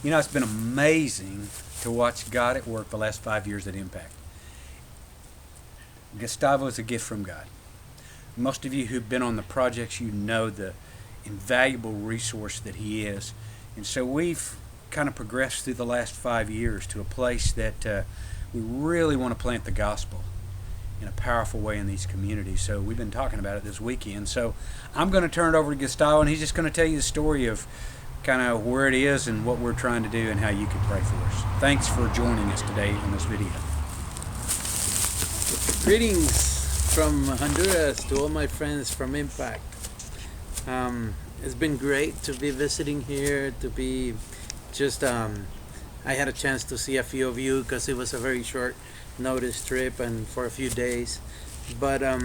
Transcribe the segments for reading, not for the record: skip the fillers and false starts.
You know, it's been amazing to watch God at work the last 5 years at Impact. Gustavo is a gift from God. Most of you who've been on the projects, you know the invaluable resource that he is. And so we've kind of progressed through the last 5 years to a place that we really want to plant the gospel in a powerful way in these communities. So we've been talking about it this weekend. So I'm going to turn it over to Gustavo, and he's just going to tell you the story of kind of where it is and what we're trying to do and how you can pray for us. Thanks for joining us today on this video. Greetings from Honduras to all my friends from Impact. It's been great to be visiting here, to be just, I had a chance to see a few of you because it was a very short notice trip and for a few days. But I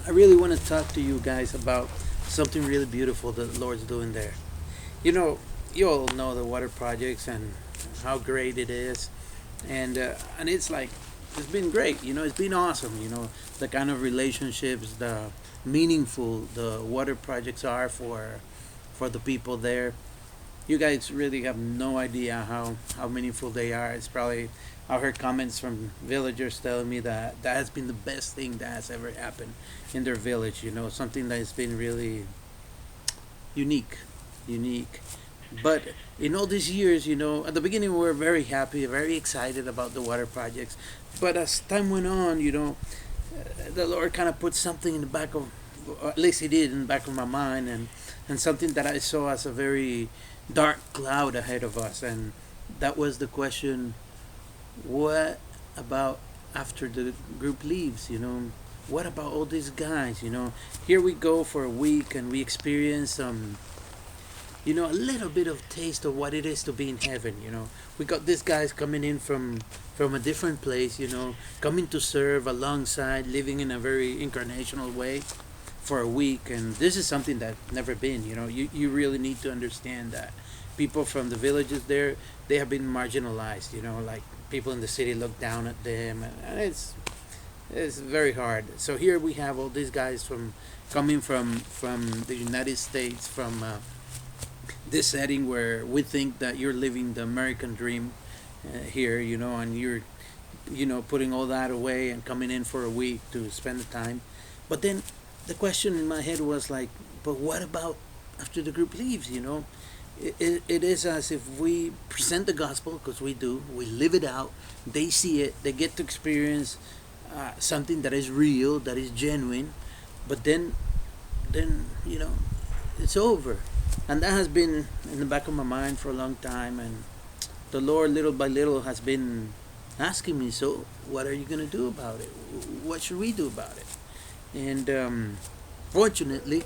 really want to talk to you guys about something really beautiful that the Lord's doing there. You all know the water projects and how great it is. And it's like, it's been great, it's been awesome, the kind of relationships, the meaningful the water projects are for the people there. You guys really have no idea how meaningful they are. It's probably, I've heard comments from villagers telling me that that has been the best thing that has ever happened in their village, something that has been really unique. But in all these years, at the beginning we were very happy, very excited about the water projects. But as time went on, the Lord kind of put something in the back of, or at least He did in the back of my mind, and something that I saw as a very dark cloud ahead of us. And that was the question, what about after the group leaves? What about all these guys? Here we go for a week and we experience a little bit of taste of what it is to be in heaven. We got these guys coming in from a different place, coming to serve alongside, living in a very incarnational way for a week. And this is something that never been. You really need to understand that people from the villages there, they have been marginalized. Like people in the city look down at them, and it's very hard. So here we have all these guys coming from the United States, from this setting where we think that you're living the American dream here, and you're, putting all that away and coming in for a week to spend the time. But then the question in my head was like, but what about after the group leaves? It is as if we present the gospel, because we do, we live it out, they see it, they get to experience something that is real, that is genuine, but then it's over. And that has been in the back of my mind for a long time. And the Lord, little by little, has been asking me, so what are you going to do about it? What should we do about it? And fortunately,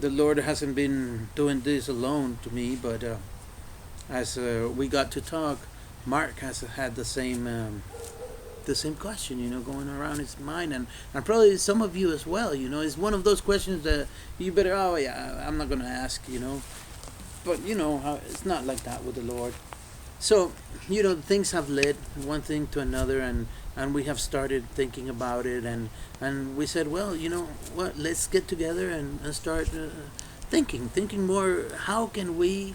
the Lord hasn't been doing this alone to me, but as we got to talk, Mark has had the same question, going around his mind, and probably some of you as well. It's one of those questions that you better, oh yeah, I'm not going to ask, but how it's not like that with the Lord. So things have led one thing to another, and we have started thinking about it, and we said, well, what, let's get together and start thinking more, how can we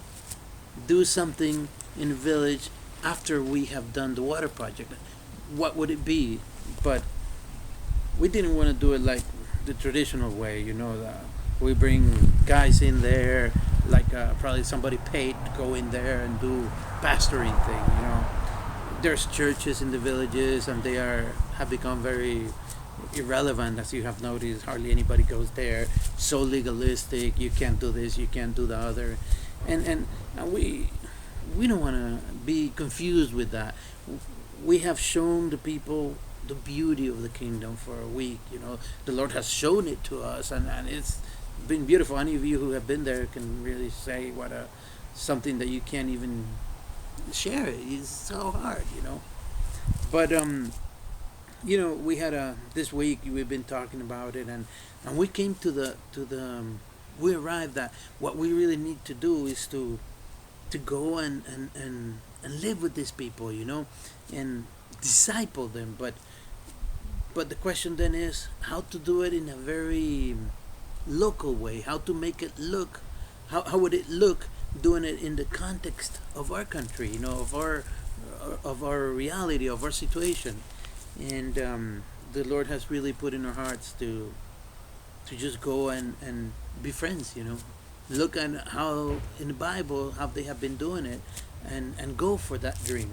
do something in the village after we have done the water project? What would it be? But we didn't want to do it like the traditional way, we bring guys in there, like probably somebody paid to go in there and do pastoring thing. There's churches in the villages, and they have become very irrelevant, as you have noticed. Hardly anybody goes there. So legalistic. You can't do this. You can't do the other, and we don't want to be confused with that. We have shown the people the beauty of the kingdom for a week. The Lord has shown it to us, and it's been beautiful. Any of you who have been there can really say what something that you can't even share. It's so hard, But we had this week we've been talking about it, and we came to the we arrived at what we really need to do is to go and live with these people, and disciple them. But the question then is how to do it in a very local way, how to make it look, how would it look doing it in the context of our country, of our reality, of our situation, and the Lord has really put in our hearts to just go and be friends. Look at how in the Bible how they have been doing it, and go for that dream.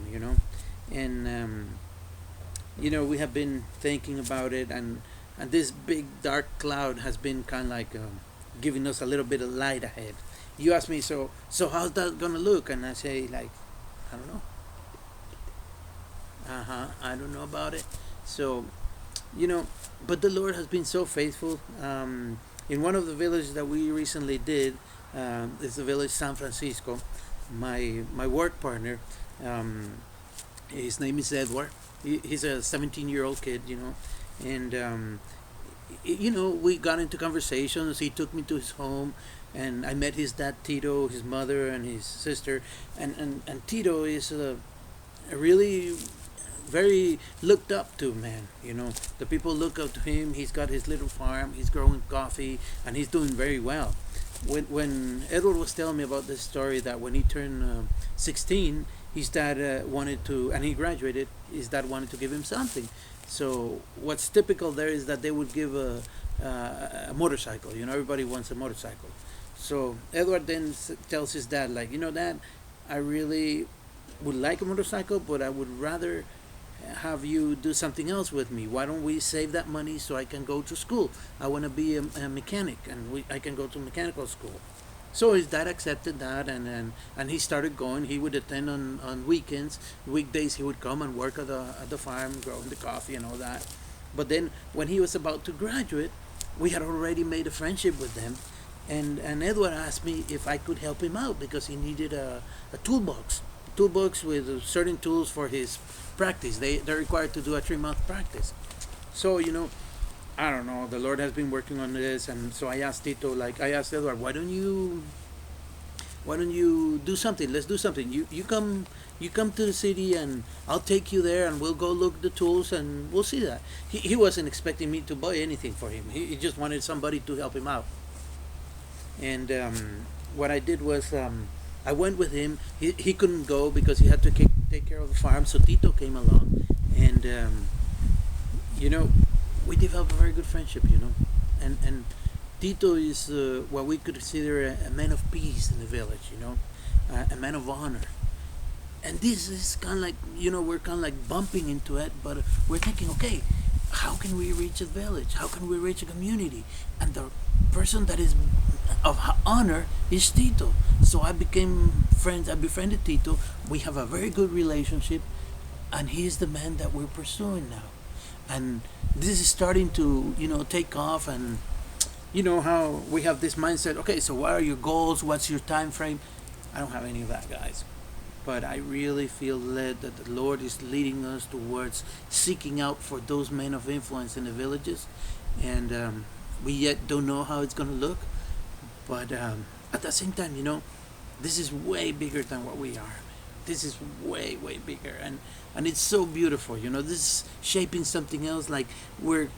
And we have been thinking about it, and this big dark cloud has been kind of like giving us a little bit of light ahead. You ask me, so how's that gonna look? And I say, like, I don't know. I don't know about it. So, but the Lord has been so faithful. In one of the villages that we recently did, is the village San Francisco. My work partner, his name is Edward. He's a 17-year-old kid, and we got into conversations. He took me to his home, and I met his dad Tito, his mother, and his sister. And Tito is a really very looked up to man. The people look up to him. He's got his little farm. He's growing coffee, and he's doing very well. When Edward was telling me about this story, that when he turned 16, his dad wanted to, and he graduated, his dad wanted to give him something. So what's typical there is that they would give a motorcycle. Everybody wants a motorcycle. So Edward then tells his dad, like, Dad, I really would like a motorcycle, but I would rather have you do something else with me. Why don't we save that money so I can go to school? I want to be a mechanic, and I can go to mechanical school. So his dad accepted that, and he started going. He would attend on weekends. Weekdays he would come and work at the farm, growing the coffee and all that. But then when he was about to graduate, we had already made a friendship with them, and Edward asked me if I could help him out because he needed a toolbox with certain tools for his practice. They're required to do a 3-month practice. So I don't know. The Lord has been working on this, and so I asked Tito, like I asked Edward, why don't you do something? Let's do something. You come to the city, and I'll take you there, and we'll go look at the tools, and we'll see that. He wasn't expecting me to buy anything for him. He just wanted somebody to help him out. And what I did was I went with him. He couldn't go because he had to take care of the farm, so Tito came along, and we developed a very good friendship, and Tito is what we could consider a man of peace in the village, a man of honor. And this is kind of like, we're kind of like bumping into it, but we're thinking, okay, how can we reach a village? How can we reach a community? And the person that is of honor is Tito. So I became friends. I befriended Tito. We have a very good relationship, and he's the man that we're pursuing now. And this is starting to take off, and how we have this mindset. Okay, so what are your goals? What's your time frame? I don't have any of that, guys. But I really feel led that the Lord is leading us towards seeking out for those men of influence in the villages, and we yet don't know how it's going to look. But at the same time, this is way bigger than what we are. This is way bigger, and it's so beautiful. This is shaping something else. Like we're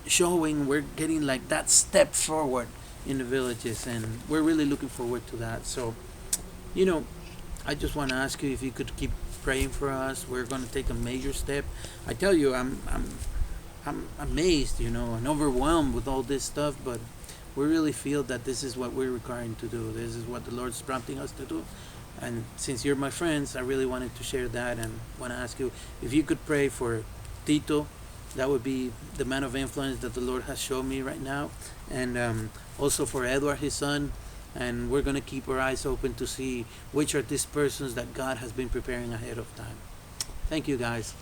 getting like that step forward in the villages, and we're really looking forward to that. So, I just want to ask you if you could keep praying for us. We're going to take a major step. I tell you, I'm amazed, and overwhelmed with all this stuff, but we really feel that this is what we're requiring to do. This is what the Lord's prompting us to do. And since you're my friends, I really wanted to share that, and want to ask you if you could pray for Tito. That would be the man of influence that the Lord has shown me right now, and also for Edward, his son. And we're going to keep our eyes open to see which are these persons that God has been preparing ahead of time. Thank you, guys.